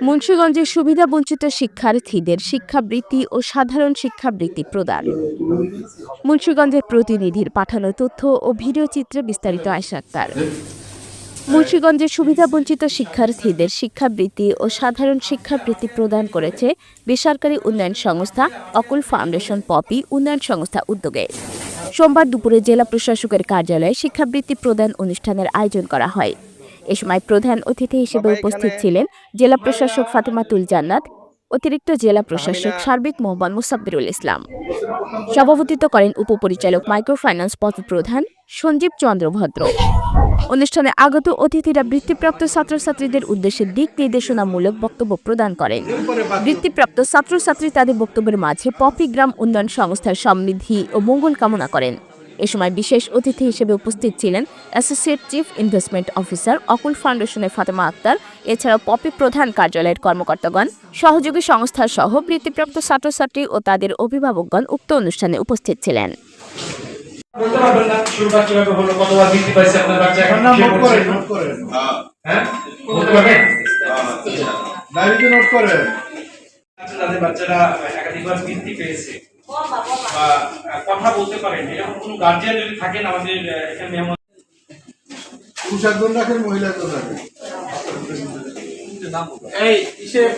মুন্সিগঞ্জের সুবিধা বঞ্চিত শিক্ষার্থীদের শিক্ষাবৃত্তি ও সাধারণ শিক্ষাবৃত্তি প্রদান। মুন্সিগঞ্জের প্রতিনিধির পাঠানো তথ্য ও ভিডিও চিত্রে বিস্তারিত আয়েশা আক্তার। মুন্সিগঞ্জের সুবিধাবঞ্চিত শিক্ষার্থীদের শিক্ষাবৃত্তি ও সাধারণ শিক্ষাবৃত্তি প্রদান করেছে বেসরকারি উন্নয়ন সংস্থা অকুল ফাউন্ডেশন পপি উন্নয়ন সংস্থা উদ্যোগে। সোমবার দুপুরে জেলা প্রশাসকের কার্যালয়ে শিক্ষাবৃত্তি প্রদান অনুষ্ঠানের আয়োজন করা হয়। এ সময় প্রধান অতিথি হিসেবে উপস্থিত ছিলেন জেলা প্রশাসক ফাতেমাতুল জান্নাত, অতিরিক্ত জেলা প্রশাসক সার্বিক মোহাম্মদ মুসাব্বিরুল ইসলাম। সভাপতিত্ব করেন উপপরিচালক মাইক্রোফাইন্যান্স পথপ্রধান সঞ্জীব চন্দ্র ভদ্র। অনুষ্ঠানে আগত অতিথিরা বৃত্তিপ্রাপ্ত ছাত্রছাত্রীদের উদ্দেশ্যে দিক নির্দেশনামূলক বক্তব্য প্রদান করেন। বৃত্তিপ্রাপ্ত ছাত্রছাত্রী তাদের বক্তব্যের মাঝে পপি গ্রাম উন্নয়ন সংস্থার সমৃদ্ধি ও মঙ্গল কামনা করেন। এ সময় বিশেষ অতিথি হিসেবে উপস্থিত ছিলেন অ্যাসোসিয়েট চিফ ইনভেস্টমেন্ট অফিসার অকুল ফাউন্ডেশনের ফাতেমা আক্তার। এছাড়াও পপি প্রধান কার্যালয়ের কর্মকর্তাগণ, সহযোগী সংস্থা সহ বৃত্তিপ্রাপ্ত ছাত্রছাত্রী ও তাদের অভিভাবকগণ উক্ত অনুষ্ঠানে উপস্থিত ছিলেন। বলতে পারবেন না শুরুটা কিভাবে হলো, কতবার বৃদ্ধি পাইছে আপনার বাচ্চা? এখন নোট করেন হ্যাঁ বলতে পারবেন, ডায়েরিতে নোট করেন। তাদের বাচ্চারা একাধিকবার বৃদ্ধি পেয়েছে বা কথা বলতে পারেন, এরকম কোনো গার্জিয়ান যদি থাকেন আমাদের এখানে মেহমান, পুরুষ একজন রাখেন, মহিলা একজন রাখেন। এই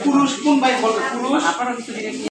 পুরুষ কোন ভাই বলবে? পুরুষ